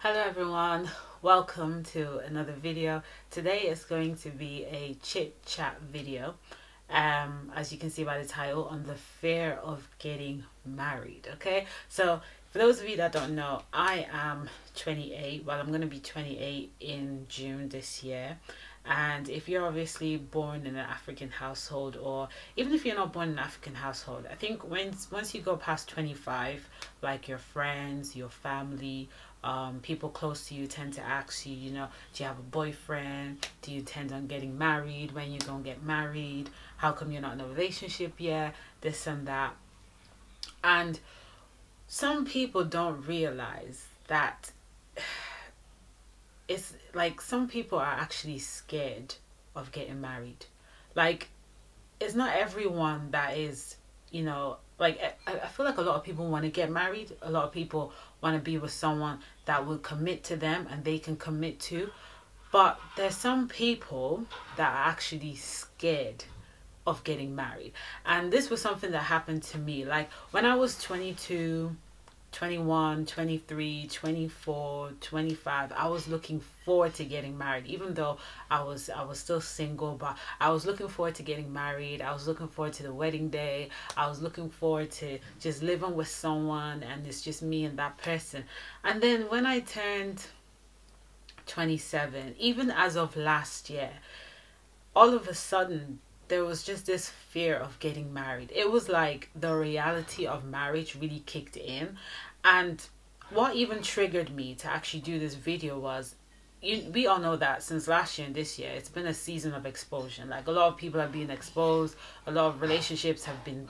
Hello everyone, welcome to another video. Today is going to be a chit chat video, as you can see by the title, on the fear of getting married. Okay, so for those of you that don't know, I am 28. Well, I'm going to be 28 in June this year. And if you're obviously born in an African household, or even if you're not born in an African household, I think once you go past 25, like your friends, your family, people close to you tend to ask you, do you have a boyfriend? Do you intend on getting married? When you gonna get married? How come you're not in a relationship yet? This and that. And some people don't realize that it's like some people are actually scared of getting married. Like, it's not everyone that is, like, I feel like a lot of people want to get married. A lot of people want to be with someone that will commit to them and they can commit to. But there's some people that are actually scared of getting married. And this was something that happened to me. Like, when I was 22, 21, 23, 24, 25, I was looking forward to getting married, even though I was still single. But I was looking forward to getting married. I was looking forward to the wedding day. I was looking forward to just living with someone, and it's just me and that person. And then when I turned 27, even as of last year, all of a sudden there was just this fear of getting married. It was like the reality of marriage really kicked in. And what even triggered me to actually do this video was, we all know that since last year and this year, it's been a season of exposure. Like, a lot of people are being exposed. A lot of relationships have been,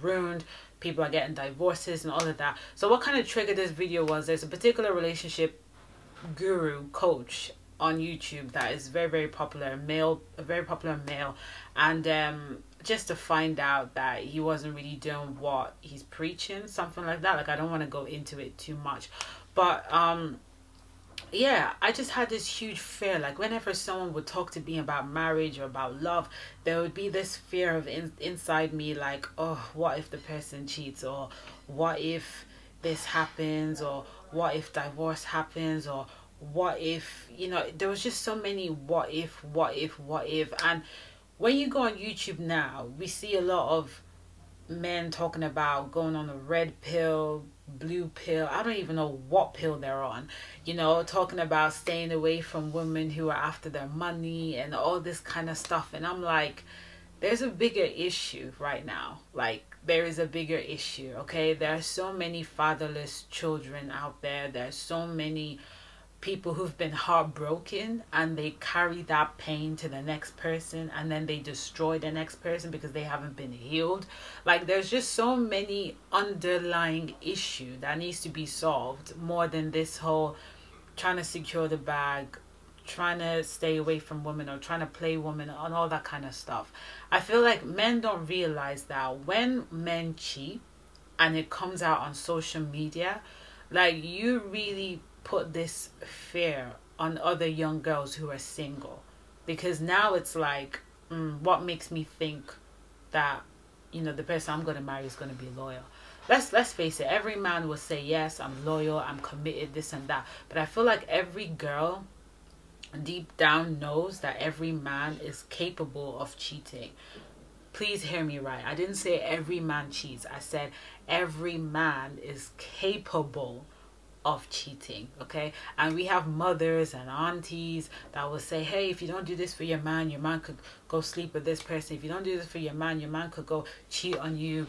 ruined. People are getting divorces and all of that. So what kind of triggered this video was, there's a particular relationship guru coach on YouTube that is very, very popular, a very popular male. And just to find out that he wasn't really doing what he's preaching, something like that. Like, I don't want to go into it too much, but yeah, I just had this huge fear. Like, whenever someone would talk to me about marriage or about love, there would be this fear of inside me, like, oh, what if the person cheats, or what if this happens, or what if divorce happens, or what if, there was just so many what if. And when you go on YouTube now, we see a lot of men talking about going on a red pill, blue pill. I don't even know what pill they're on, talking about staying away from women who are after their money and all this kind of stuff. And I'm like, there's a bigger issue right now. Like, there is a bigger issue, okay? There are so many fatherless children out there. There's so many people who've been heartbroken, and they carry that pain to the next person, and then they destroy the next person because they haven't been healed. Like, there's just so many underlying issue that needs to be solved, more than this whole trying to secure the bag, trying to stay away from women, or trying to play women, and all that kind of stuff. I feel like men don't realize that when men cheat and it comes out on social media, like, you really put this fear on other young girls who are single, because now it's like, what makes me think that the person I'm going to marry is going to be loyal? Let's face it, every man will say, yes, I'm loyal, I'm committed, this and that. But I feel like every girl deep down knows that every man is capable of cheating. Please hear me right. I didn't say every man cheats. I said every man is capable of cheating, okay? And we have mothers and aunties that will say, hey, if you don't do this for your man could go sleep with this person. If you don't do this for your man could go cheat on you,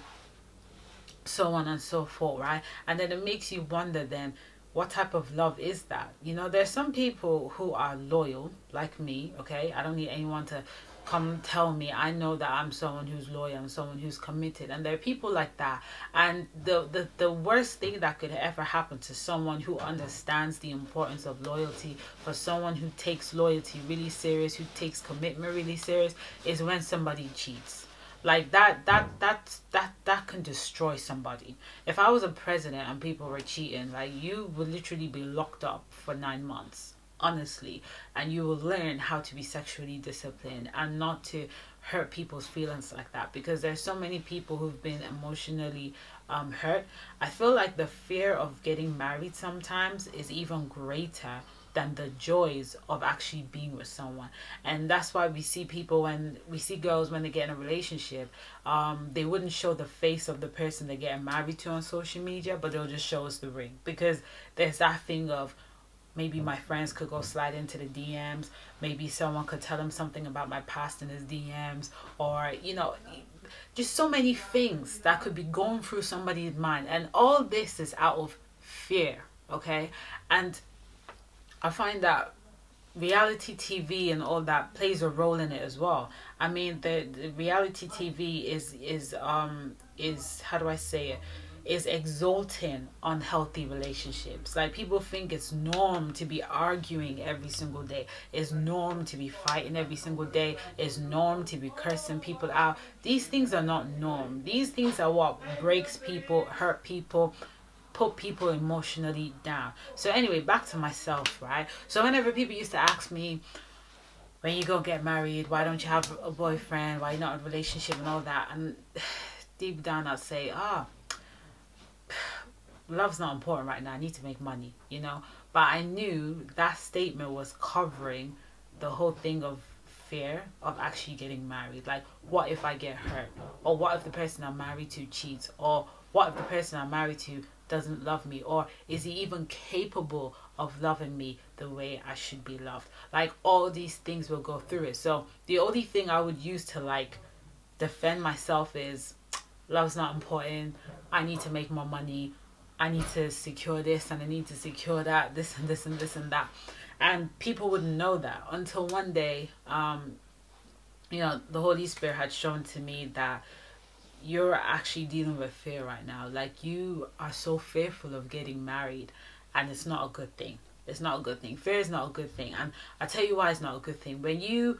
so on and so forth, right? And then it makes you wonder, then, what type of love is that? There's some people who are loyal, like me, okay? I don't need anyone to come tell me. I know that I'm someone who's loyal and someone who's committed, and there are people like that. And the worst thing that could ever happen to someone who understands the importance of loyalty, for someone who takes loyalty really serious, who takes commitment really serious, is when somebody cheats. Like, that can destroy somebody. If I was a president and people were cheating, like, you would literally be locked up for 9 months, honestly. And you will learn how to be sexually disciplined and not to hurt people's feelings like that, because there's so many people who've been emotionally hurt. I feel like the fear of getting married sometimes is even greater than the joys of actually being with someone. And that's why we see people, when we see girls when they get in a relationship, they wouldn't show the face of the person they're getting married to on social media, but they'll just show us the ring, because there's that thing of, maybe my friends could go slide into the DMs, maybe someone could tell them something about my past in his DMs, or just so many things that could be going through somebody's mind. And all this is out of fear, okay? And I find that reality TV and all that plays a role in it as well. I mean, the reality TV is how do I say it? Is exalting unhealthy relationships. Like, people think it's norm to be arguing every single day. It's norm to be fighting every single day. It's norm to be cursing people out. These things are not norm. These things are what breaks people, hurt people, put people emotionally down. So anyway, back to myself, right? So whenever people used to ask me, when you go get married, why don't you have a boyfriend? Why you not in a relationship and all that? And deep down I'd say, love's not important right now. I need to make money, But I knew that statement was covering the whole thing of fear of actually getting married. Like, what if I get hurt? Or what if the person I'm married to cheats? Or what if the person I'm married to doesn't love me? Or is he even capable of loving me the way I should be loved? Like, all these things will go through it. So the only thing I would use to like defend myself is, love's not important. I need to make more money. I need to secure this and I need to secure that, this and this and this and that. And people wouldn't know that until one day, the Holy Spirit had shown to me that you're actually dealing with fear right now. Like, you are so fearful of getting married, and it's not a good thing. It's not a good thing. Fear is not a good thing. And I'll tell you why it's not a good thing. When you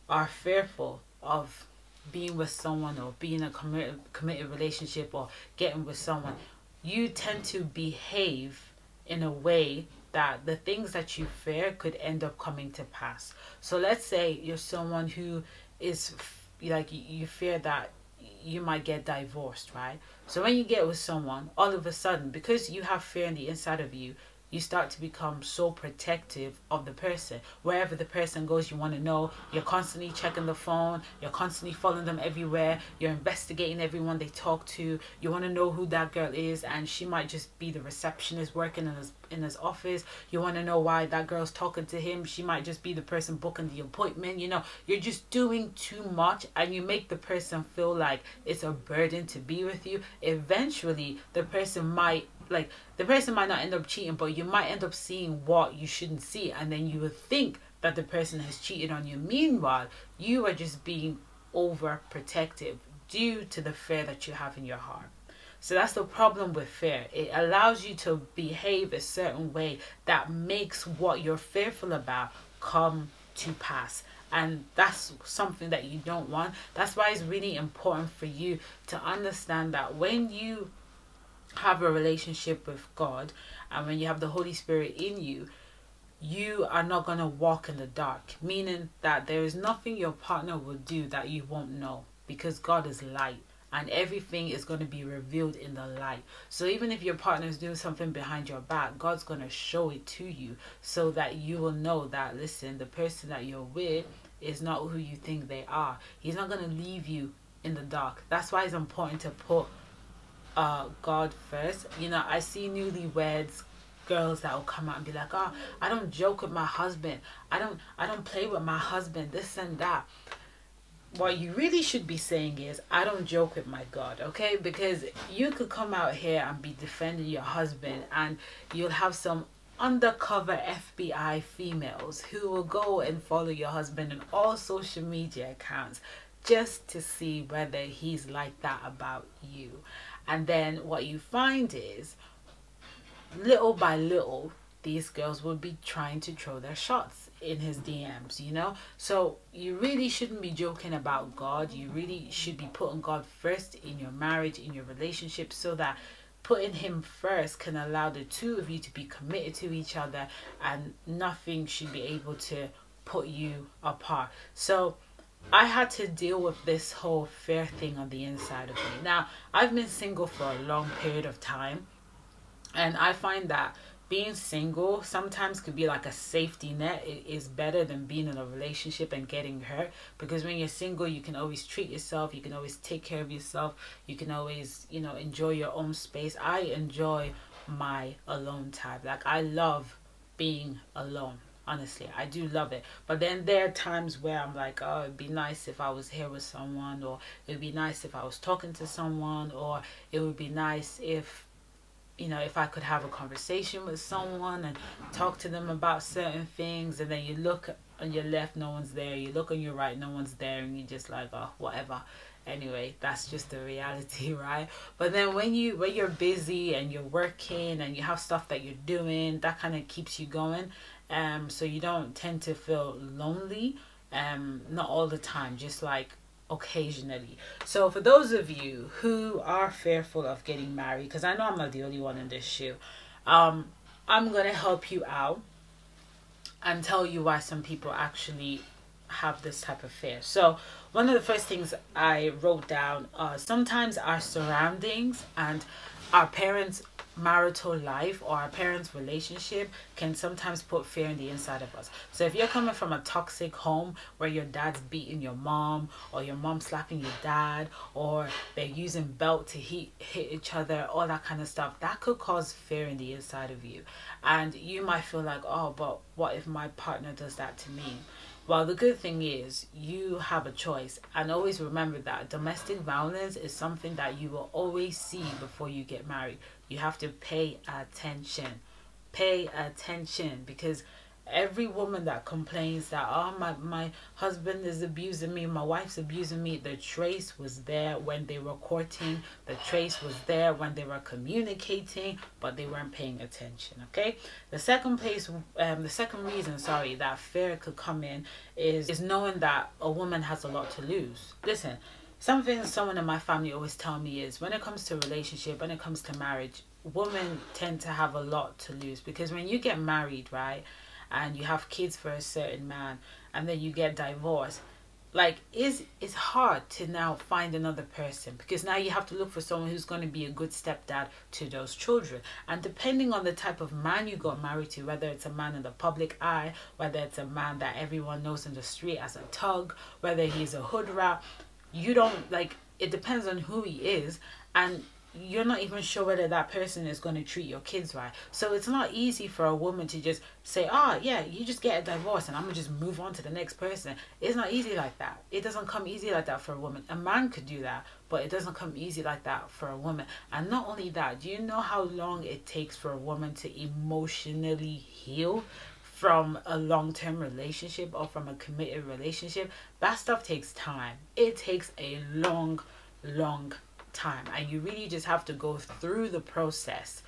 are fearful of being with someone, or being in a committed relationship, or getting with someone, you tend to behave in a way that the things that you fear could end up coming to pass. So let's say you're someone who is like, you fear that you might get divorced, right? So when you get with someone, all of a sudden, because you have fear on the inside of you, you start to become so protective of the person. Wherever the person goes, you want to know. You're constantly checking the phone. You're constantly following them everywhere. You're investigating everyone they talk to. You want to know who that girl is, and she might just be the receptionist working in his office. You want to know why that girl's talking to him. She might just be the person booking the appointment. You're just doing too much, and you make the person feel like it's a burden to be with you. Eventually, the person might not end up cheating, but you might end up seeing what you shouldn't see, and then you would think that the person has cheated on you. Meanwhile, you are just being overprotective due to the fear that you have in your heart. So that's the problem with fear. It allows you to behave a certain way that makes what you're fearful about come to pass. And that's something that you don't want. That's why it's really important for you to understand that when you have a relationship with God, and when you have the Holy Spirit in you, you are not going to walk in the dark, meaning that there is nothing your partner will do that you won't know, because God is light, and everything is going to be revealed in the light. So even if your partner is doing something behind your back, God's going to show it to you, so that you will know that, listen, the person that you're with is not who you think they are. He's not going to leave you in the dark. That's why it's important to put God first. I see newlyweds girls that will come out and be like, I don't joke with my husband, I don't play with my husband, this and that. What you really should be saying is, I don't joke with my God, okay? Because you could come out here and be defending your husband, and you'll have some undercover FBI females who will go and follow your husband in all social media accounts just to see whether he's like that about you. And then what you find is, little by little, these girls will be trying to throw their shots in his DMs, So you really shouldn't be joking about God. You really should be putting God first in your marriage, in your relationship, so that putting him first can allow the two of you to be committed to each other, and nothing should be able to put you apart. So I had to deal with this whole fear thing on the inside of me. Now, I've been single for a long period of time, and I find that being single sometimes could be like a safety net. It is better than being in a relationship and getting hurt, because when you're single, you can always treat yourself, you can always take care of yourself, you can always, enjoy your own space. I enjoy my alone time. Like, I love being alone. Honestly, I do love it. But then there are times where I'm like, oh, it'd be nice if I was here with someone, or it'd be nice if I was talking to someone, or it would be nice if I could have a conversation with someone and talk to them about certain things. And then you look on your left, no one's there. You look on your right, no one's there. And you're just like, oh, whatever. Anyway, that's just the reality, right? But then when you're busy and you're working and you have stuff that you're doing, that kind of keeps you going. So you don't tend to feel lonely. Not all the time, just like occasionally. So for those of you who are fearful of getting married, because I know I'm not the only one in this shoe, I'm gonna help you out and tell you why some people actually have this type of fear. So one of the first things I wrote down, sometimes our surroundings and our parents' marital life or our parents' relationship can sometimes put fear in the inside of us. So if you're coming from a toxic home where your dad's beating your mom, or your mom slapping your dad, or they're using belt to hit each other, all that kind of stuff, that could cause fear in the inside of you. And you might feel like, oh, but what if my partner does that to me? Well, the good thing is you have a choice. And always remember that domestic violence is something that you will always see before you get married. You have to pay attention. Pay attention, because every woman that complains that, oh, my husband is abusing me, my wife's abusing me, the trace was there when they were courting, the trace was there when they were communicating, but they weren't paying attention. Okay, the second reason, that fear could come in is knowing that a woman has a lot to lose. Listen, something someone in my family always tell me is, when it comes to relationship, when it comes to marriage, women tend to have a lot to lose. Because when you get married, right, and you have kids for a certain man, and then you get divorced, like, it's hard to now find another person, because now you have to look for someone who's going to be a good stepdad to those children. And depending on the type of man you got married to, whether it's a man in the public eye, whether it's a man that everyone knows in the street as a thug, whether he's a hood rat, it depends on who he is, and you're not even sure whether that person is going to treat your kids right. So it's not easy for a woman to just say, oh yeah, you just get a divorce and I'm gonna just move on to the next person. It's not easy like that. It doesn't come easy like that for a woman. A man could do that, but it doesn't come easy like that for a woman. And not only that, do you know how long it takes for a woman to emotionally heal from a long-term relationship or from a committed relationship? That stuff takes time. It takes a long time, and you really just have to go through the process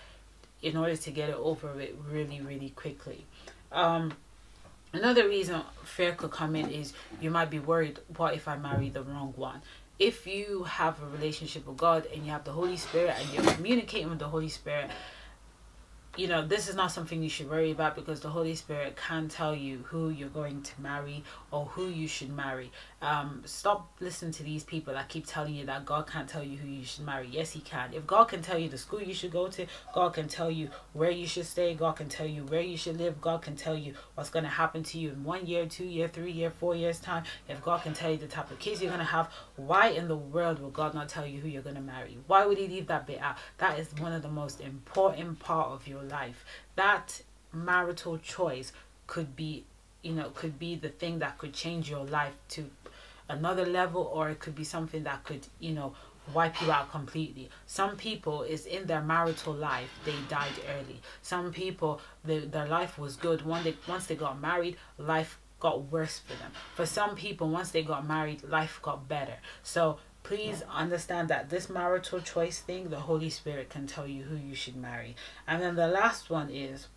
in order to get it over it really quickly. Another reason fear could come in is you might be worried, what if I marry the wrong one? If you have a relationship with God and you have the Holy Spirit and you're communicating with the Holy Spirit, this is not something you should worry about, because the Holy Spirit can tell you who you're going to marry or who you should marry. Stop listening to these people that keep telling you that God can't tell you who you should marry. Yes, he can. If God can tell you the school you should go to, God can tell you where you should stay, God can tell you where you should live, God can tell you what's going to happen to you in 1 year, 2 year, 3 year, 4 years time. If God can tell you the type of kids you're going to have, why in the world will God not tell you who you're going to marry? Why would he leave that bit out? That is one of the most important part of your life. That marital choice could be the thing that could change your life to another level, or it could be something that could wipe you out completely. Some people, is in their marital life, they died early. Some people, their life was good. Once they got married, life got worse for them. For some people, once they got married, life got better. So please understand that this marital choice thing, the Holy Spirit can tell you who you should marry. And then the last one is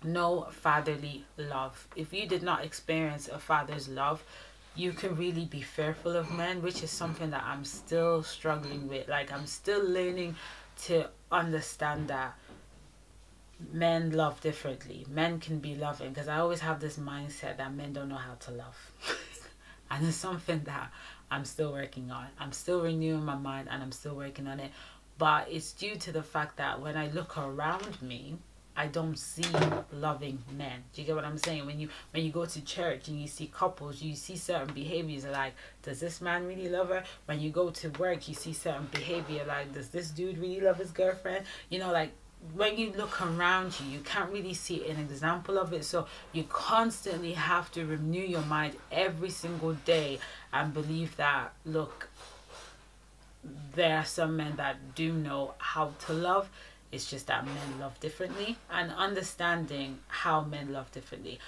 no fatherly love. If you did not experience a father's love, you can really be fearful of men, which is something that I'm still struggling with. Like, I'm still learning to understand that men love differently. Men can be loving, because I always have this mindset that men don't know how to love. And it's something that I'm still working on. I'm still renewing my mind, and I'm still working on it. But it's due to the fact that when I look around me, I don't see loving men. Do you get what I'm saying? When you go to church and you see couples, you see certain behaviors like, does this man really love her? When you go to work, you see certain behavior like, does this dude really love his girlfriend? You know, like, when you look around you, you can't really see an example of it. So you constantly have to renew your mind every single day and believe that, look, there are some men that do know how to love. It's just that men love differently, and understanding how men love differently.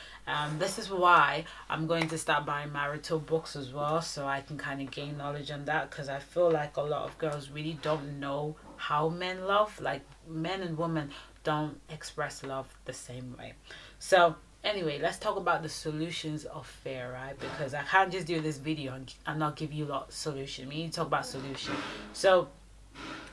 This is why I'm going to start buying marital books as well, so I can kind of gain knowledge on that, because I feel like a lot of girls really don't know how men love. Like, men and women don't express love the same way. So anyway, let's talk about the solutions of fear, right? Because I can't just do this video and not give you a lot of solution. We need to talk about solution. So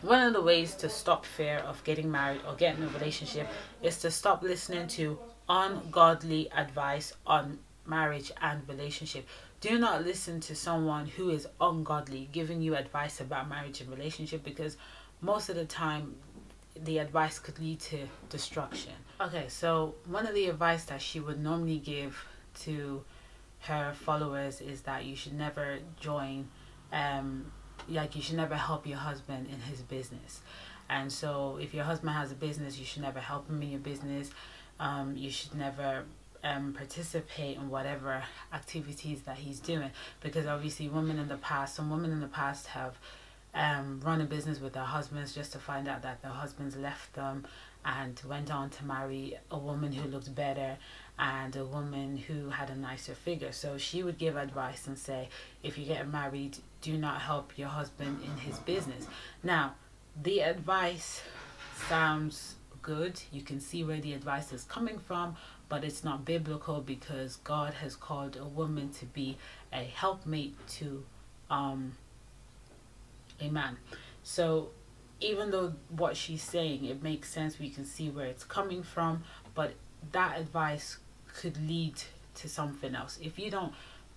one of the ways to stop fear of getting married or getting in a relationship is to stop listening to ungodly advice on marriage and relationship. Do not listen to someone who is ungodly giving you advice about marriage and relationship, because most of the time the advice could lead to destruction. Okay, so one of the advice that she would normally give to her followers is that you should never join like, you should never help your husband in his business. And so if your husband has a business, you should never help him in your business. You should never participate in whatever activities that he's doing, because obviously some women in the past have run a business with their husbands just to find out that their husbands left them and went on to marry a woman who looked better and a woman who had a nicer figure. So she would give advice and say, if you get married, do not help your husband in his business. Now, the advice sounds good. You can see where the advice is coming from, but it's not biblical, because God has called a woman to be a helpmate to a man. So even though what she's saying, it makes sense, we can see where it's coming from, but that advice could lead to something else. If you don't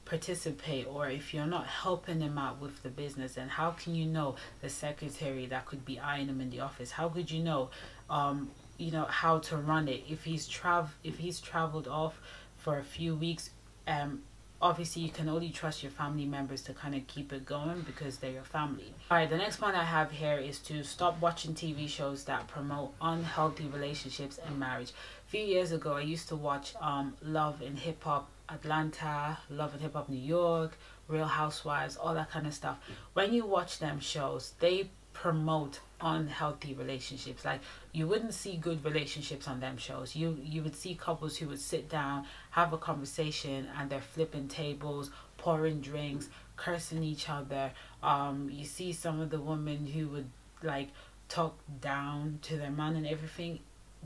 participate, or if you're not helping him out with the business, and how can you know the secretary that could be eyeing him in the office? How could you know how to run it if he's traveled off for a few weeks? Obviously you can only trust your family members to kind of keep it going, because they're your family. All right, the next point I have here is to stop watching TV shows that promote unhealthy relationships and marriage. A few years ago, I used to watch Love and Hip Hop Atlanta, Love and Hip Hop New York, Real Housewives, all that kind of stuff. When you watch them shows, they promote unhealthy relationships. Like, you wouldn't see good relationships on them shows. You would see couples who would sit down, have a conversation, and they're flipping tables, pouring drinks, cursing each other. You see some of the women who would like talk down to their man and everything.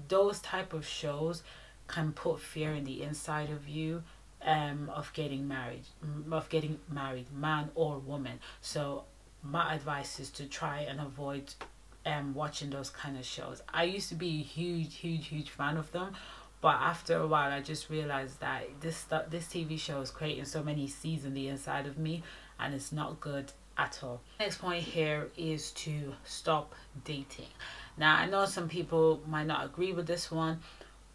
Those type of shows can put fear in the inside of you, of getting married, man or woman. So my advice is to try and avoid watching those kind of shows. I used to be a huge fan of them, but after a while I just realized that this TV show is creating so many seeds in the inside of me, and it's not good at all. Next point here is to stop dating. Now, I know some people might not agree with this one,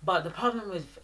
but the problem with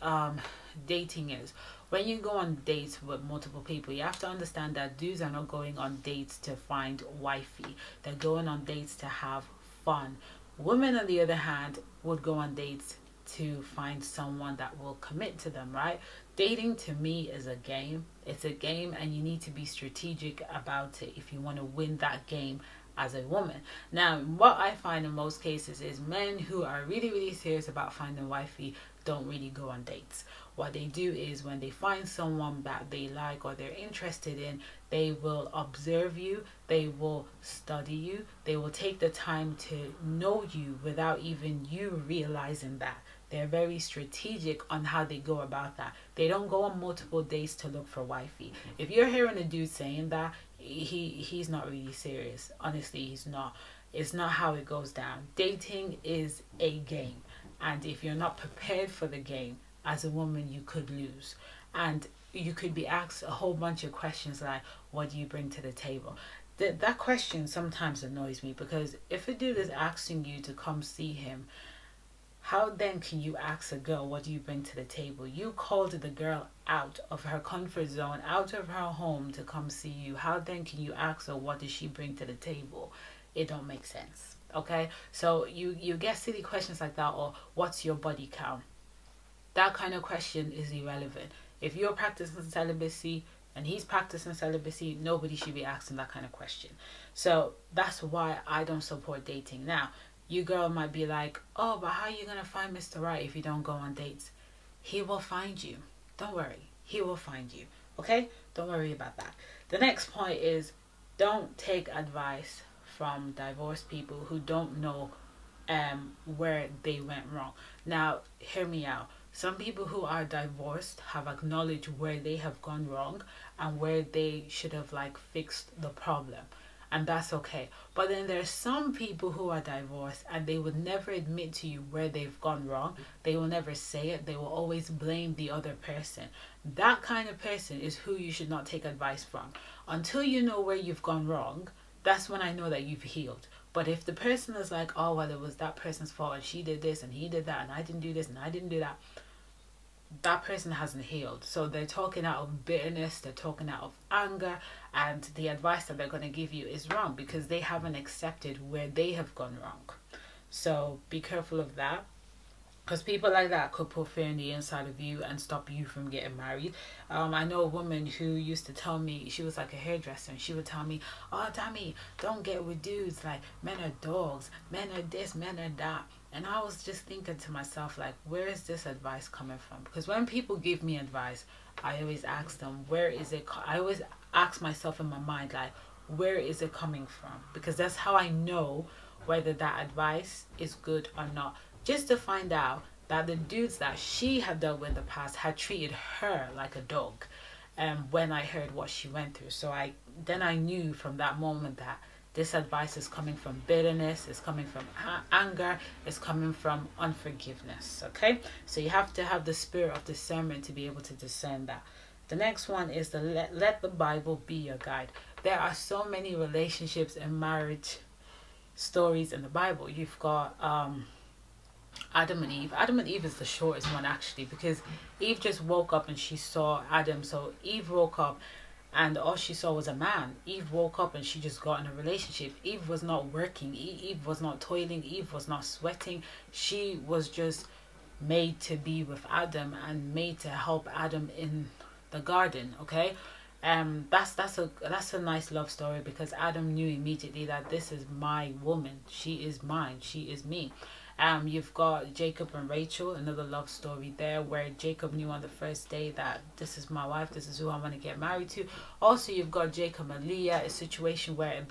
dating is, when you go on dates with multiple people, you have to understand that dudes are not going on dates to find wifey. They're going on dates to have fun. Women, on the other hand, would go on dates to find someone that will commit to them, right? Dating, to me, is a game. It's a game, and you need to be strategic about it if you want to win that game as a woman. Now, what I find in most cases is men who are really serious about finding wifey don't really go on dates. What they do is, when they find someone that they like or they're interested in, they will observe you, they will study you, they will take the time to know you without even you realizing that. They're very strategic on how they go about that. They don't go on multiple dates to look for wifey. If you're hearing a dude saying that, he's not really serious. Honestly, he's not. It's not how it goes down. Dating is a game, and if you're not prepared for the game, as a woman, you could lose. And you could be asked a whole bunch of questions like, what do you bring to the table? That question sometimes annoys me, because if a dude is asking you to come see him, how then can you ask a girl, what do you bring to the table? You called the girl out of her comfort zone, out of her home to come see you. How then can you ask her, what does she bring to the table? It don't make sense. Okay, so you get silly questions like that, or what's your body count? That kind of question is irrelevant. If you're practicing celibacy and he's practicing celibacy, nobody should be asking that kind of question. So that's why I don't support dating. Now, you girl might be like, oh, but how are you gonna find Mr. Right if you don't go on dates? He will find you. Don't worry. He will find you. Okay? Don't worry about that. The next point is, don't take advice from divorced people who don't know where they went wrong. Now, hear me out. Some people who are divorced have acknowledged where they have gone wrong and where they should have like fixed the problem, and that's okay. But then there's some people who are divorced and they would never admit to you where they've gone wrong. They will never say it. They will always blame the other person. That kind of person is who you should not take advice from. Until you know where you've gone wrong, that's when I know that you've healed. But if the person is like, oh, well, it was that person's fault and she did this and he did that and I didn't do this and I didn't do that, that person hasn't healed. So they're talking out of bitterness, they're talking out of anger, and the advice that they're going to give you is wrong because they haven't accepted where they have gone wrong. So be careful of that, because people like that could put fear in the inside of you and stop you from getting married. I know a woman who used to tell me, she was like a hairdresser, and she would tell me, oh, Dami, don't get with dudes, like men are dogs, men are this, men are that. And I was just thinking to myself, like, where is this advice coming from? Because when people give me advice, I always ask them, where is it? I always ask myself in my mind, like, where is it coming from? Because that's how I know whether that advice is good or not. Just to find out that the dudes that she had dealt with in the past had treated her like a dog. When I heard what she went through. So I knew from that moment that this advice is coming from bitterness, it's coming from anger, it's coming from unforgiveness, okay? So you have to have the spirit of discernment to be able to discern that. The next one is the let the Bible be your guide. There are so many relationships and marriage stories in the Bible. You've got Adam and Eve. Adam and Eve is the shortest one actually, because Eve just woke up and she saw Adam. So Eve woke up and all she saw was a man. Eve woke up and she just got in a relationship. Eve was not working. Eve was not toiling. Eve was not sweating. She was just made to be with Adam and made to help Adam in the garden. Okay, that's a nice love story, because Adam knew immediately that this is my woman. She is mine. She is me. You've got Jacob and Rachel, another love story there, where Jacob knew on the first day that this is my wife, this is who I want to get married to. Also, you've got Jacob and Leah, a situation where a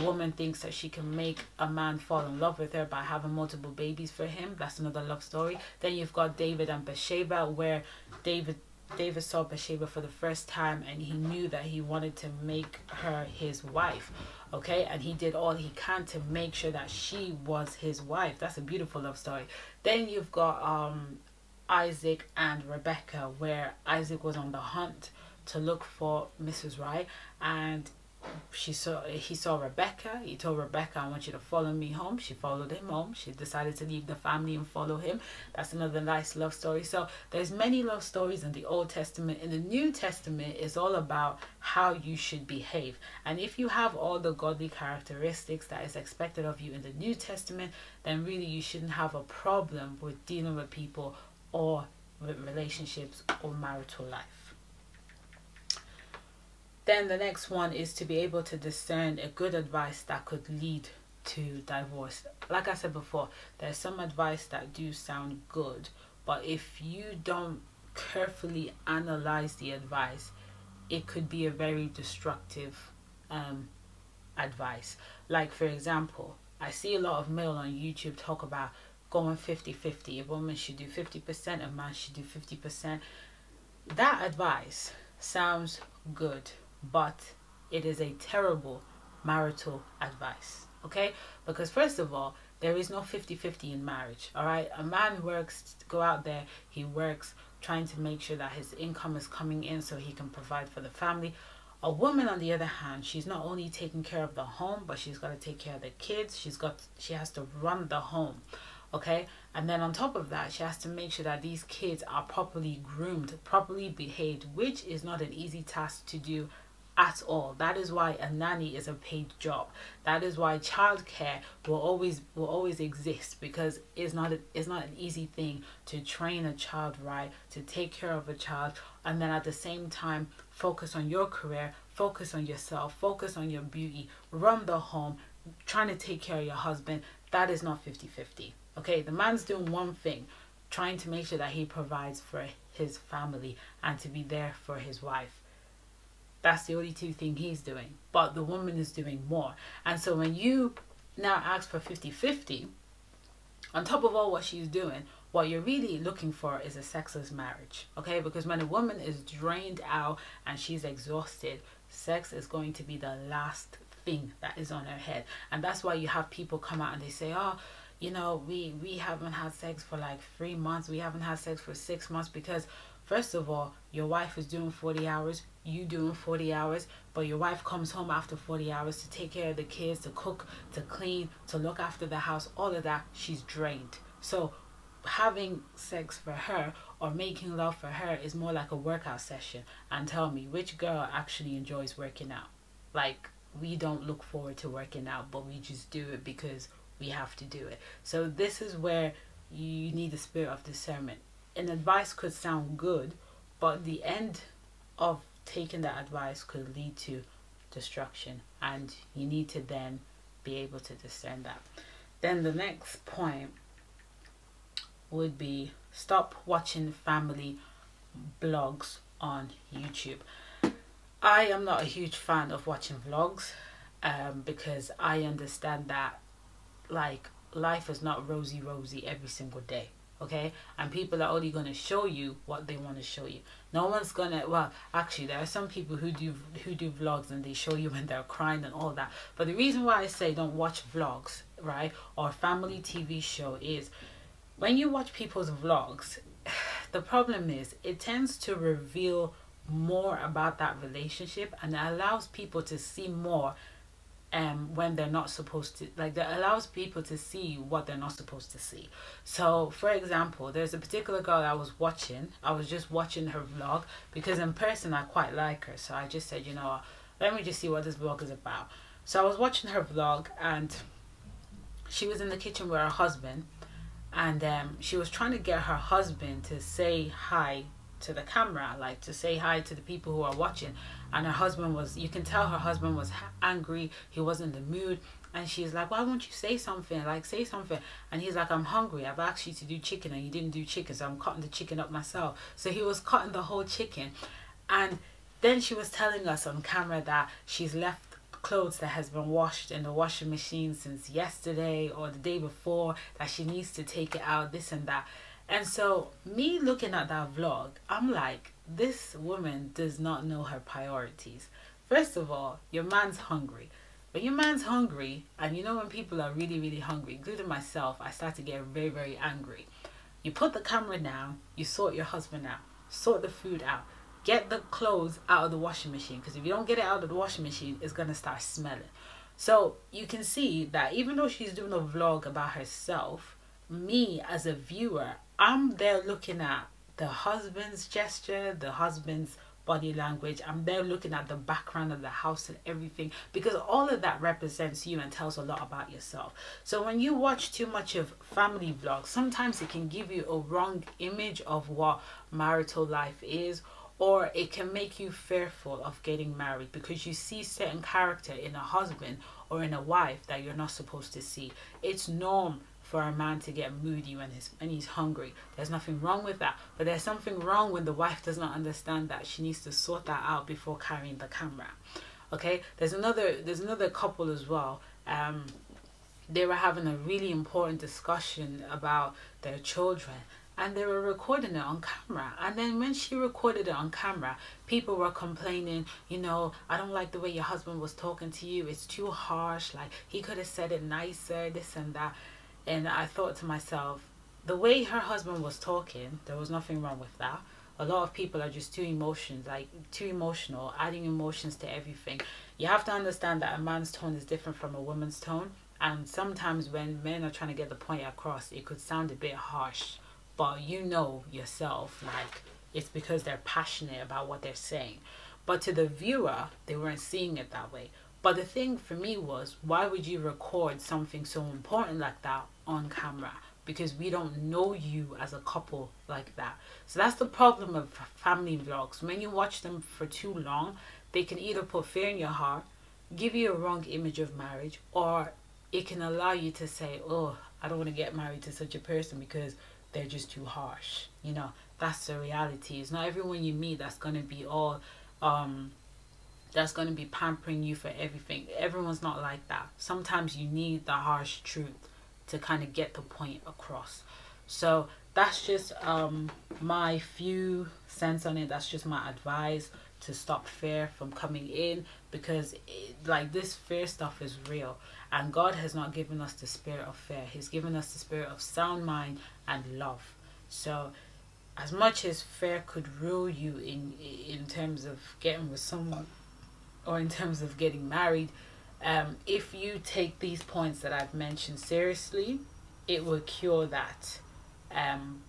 woman thinks that she can make a man fall in love with her by having multiple babies for him. That's another love story. Then you've got David and Bathsheba, where David saw Bathsheba for the first time and he knew that he wanted to make her his wife. Okay, and he did all he can to make sure that she was his wife. That's a beautiful love story. Then you've got Isaac and Rebecca, where Isaac was on the hunt to look for Mrs. Right, and he saw Rebecca. He told Rebecca, I want you to follow me home. She followed him home. She decided to leave the family and follow him. That's another nice love story. So there's many love stories in the Old Testament. In the New Testament, it's all about how you should behave. And if you have all the godly characteristics that is expected of you in the New Testament, then really you shouldn't have a problem with dealing with people or with relationships or marital life. Then the next one is to be able to discern a good advice that could lead to divorce. Like I said before, there's some advice that do sound good, but if you don't carefully analyze the advice, it could be a very destructive advice. Like, for example, I see a lot of male on YouTube talk about going 50-50. A woman should do 50%, a man should do 50%. That advice sounds good, but it is a terrible marital advice. Okay, because first of all, There is no 50-50 in marriage, all right? A man works, go out there, he works, trying to make sure that his income is coming in so he can provide for the family. A woman, on the other hand, she's not only taking care of the home, but she's got to take care of the kids. She has to run the home, okay? And then on top of that, she has to make sure that these kids are properly groomed, properly behaved, which is not an easy task to do at all. That is why a nanny is a paid job. That is why childcare will always exist, because it's not an easy thing to train a child right, to take care of a child, and then at the same time focus on your career, focus on yourself, focus on your beauty, run the home, trying to take care of your husband. That is not 50-50. Okay, the man's doing one thing, trying to make sure that he provides for his family and to be there for his wife. That's the only two things he's doing. But the woman is doing more. And so when you now ask for 50-50, on top of all what she's doing, what you're really looking for is a sexless marriage. Okay? Because when a woman is drained out and she's exhausted, sex is going to be the last thing that is on her head. And that's why you have people come out and they say, oh, you know, we haven't had sex for like 3 months. We haven't had sex for 6 months, because first of all, your wife is doing 40 hours, you doing 40 hours, but your wife comes home after 40 hours to take care of the kids, to cook, to clean, to look after the house, all of that. She's drained. So having sex for her or making love for her is more like a workout session. And tell me, which girl actually enjoys working out? Like, we don't look forward to working out, but we just do it because we have to do it. So this is where you need the spirit of discernment. An advice could sound good, but the end of taking that advice could lead to destruction, and you need to then be able to discern that. Then the next point would be, stop watching family blogs on YouTube. I am not a huge fan of watching vlogs, because I understand that, like, life is not rosy every single day. Okay, and people are only going to show you what they want to show you. No one's gonna, well, actually there are some people who do vlogs and they show you when they're crying and all that. But the reason why I say don't watch vlogs, right, or family TV show, is when you watch people's vlogs, the problem is it tends to reveal more about that relationship, and it allows people to see more when they're not supposed to, like, that allows people to see what they're not supposed to see. So for example, there's a particular girl I was just watching her vlog, because in person I quite like her, so I just said, you know, let me just see what this vlog is about. So I was watching her vlog, and she was in the kitchen with her husband, and she was trying to get her husband to say hi to the camera, like to say hi to the people who are watching. And her husband was, you can tell her husband was angry, he wasn't in the mood. And she's like, why won't you say something, like say something? And he's like, I'm hungry, I've asked you to do chicken and you didn't do chicken, so I'm cutting the chicken up myself. So he was cutting the whole chicken. And then she was telling us on camera that she's left clothes that has been washed in the washing machine since yesterday or the day before, that she needs to take it out, this and that. And so me looking at that vlog, I'm like, this woman does not know her priorities. First of all, your man's hungry. When your man's hungry, and you know when people are really hungry, including myself, I start to get very angry. You put the camera down, you sort your husband out, sort the food out, get the clothes out of the washing machine, because if you don't get it out of the washing machine, it's going to start smelling. So you can see that even though she's doing a vlog about herself, me as a viewer, I'm there looking at the husband's gesture, the husband's body language. I'm there looking at the background of the house and everything, because all of that represents you and tells a lot about yourself. So when you watch too much of family vlogs, sometimes it can give you a wrong image of what marital life is, or it can make you fearful of getting married because you see certain character in a husband or in a wife that you're not supposed to see. It's norm for a man to get moody when he's hungry. There's nothing wrong with that, but there's something wrong when the wife does not understand that she needs to sort that out before carrying the camera. Okay, there's another couple as well. They were having a really important discussion about their children, and they were recording it on camera. And then when she recorded it on camera, people were complaining, you know, I don't like the way your husband was talking to you, it's too harsh, like he could have said it nicer, this and that. And I thought to myself, the way her husband was talking, there was nothing wrong with that. A lot of people are just too emotional, adding emotions to everything. You have to understand that a man's tone is different from a woman's tone. And sometimes when men are trying to get the point across, it could sound a bit harsh. But you know yourself, like, it's because they're passionate about what they're saying. But to the viewer, they weren't seeing it that way. But the thing for me was, why would you record something so important like that on camera? Because we don't know you as a couple like that. So that's the problem of family vlogs. When you watch them for too long, they can either put fear in your heart, give you a wrong image of marriage, or it can allow you to say, oh, I don't want to get married to such a person because they're just too harsh. You know, that's the reality. It's not everyone you meet that's going to be all that's going to be pampering you for everything. Everyone's not like that. Sometimes you need the harsh truth to kind of get the point across. So that's just my few cents on it. That's just my advice, to stop fear from coming in, because like, this fear stuff is real, and God has not given us the spirit of fear. He's given us the spirit of sound mind and love. So as much as fear could rule you in terms of getting with someone, or in terms of getting married, if you take these points that I've mentioned seriously, it will cure that.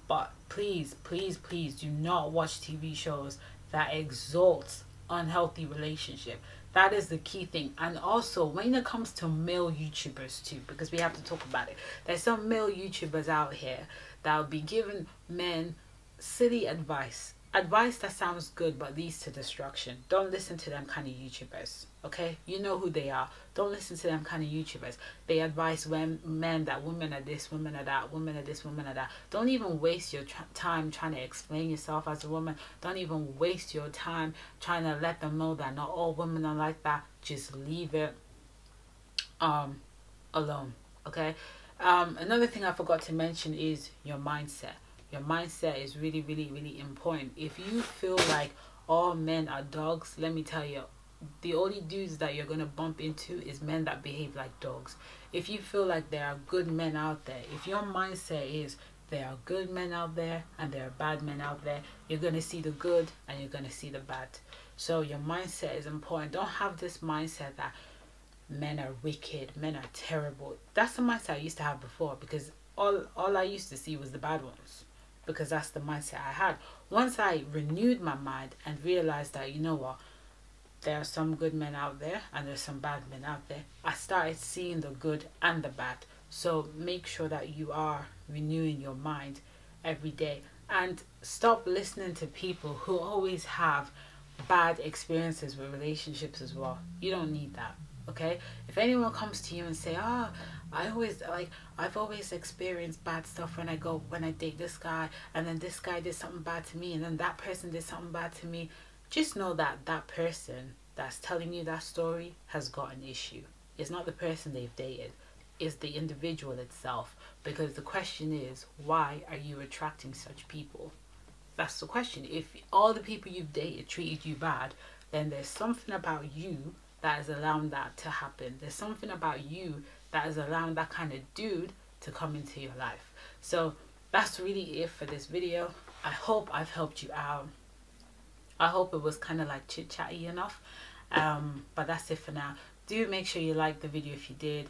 But please, please, please do not watch TV shows that exalt unhealthy relationship. That is the key thing. And also, when it comes to male YouTubers too, because we have to talk about it, there's some male YouTubers out here that will be giving men silly advice that sounds good but leads to destruction. Don't listen to them kind of YouTubers, okay? You know who they are. Don't listen to them kind of YouTubers. They advise men that women are this, women are that, women are this, women are that. Don't even waste your time trying to explain yourself as a woman. Don't even waste your time trying to let them know that not all women are like that. Just leave it alone, okay? Another thing I forgot to mention is your mindset. Your mindset is really, really, really important. If you feel like all men are dogs, let me tell you, the only dudes that you're going to bump into is men that behave like dogs. If you feel like there are good men out there, if your mindset is there are good men out there and there are bad men out there, you're going to see the good and you're going to see the bad. So your mindset is important. Don't have this mindset that men are wicked, men are terrible. That's the mindset I used to have before, because all I used to see was the bad ones, because that's the mindset I had. Once I renewed my mind and realized that, you know what, there are some good men out there and there's some bad men out there, I started seeing the good and the bad. So make sure that you are renewing your mind every day, and stop listening to people who always have bad experiences with relationships as well. You don't need that, okay? If anyone comes to you and say, I've always experienced bad stuff when I date this guy, and then this guy did something bad to me, and then that person did something bad to me, just know that that person that's telling you that story has got an issue. It's not the person they've dated, it's the individual itself. Because the question is, why are you attracting such people? That's the question. If all the people you've dated treated you bad, then there's something about you that is allowing that to happen. There's something about you that is allowing that kind of dude to come into your life. So that's really it for this video. I hope I've helped you out. I hope it was kind of like chit-chatty enough. But that's it for now. Do make sure you like the video if you did.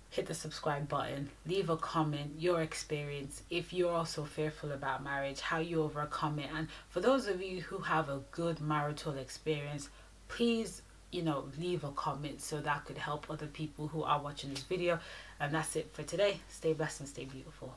Hit the subscribe button. Leave a comment, your experience. If you're also fearful about marriage, how you overcome it. And for those of you who have a good marital experience, please, leave a comment so that could help other people who are watching this video. And that's it for today. Stay blessed and stay beautiful.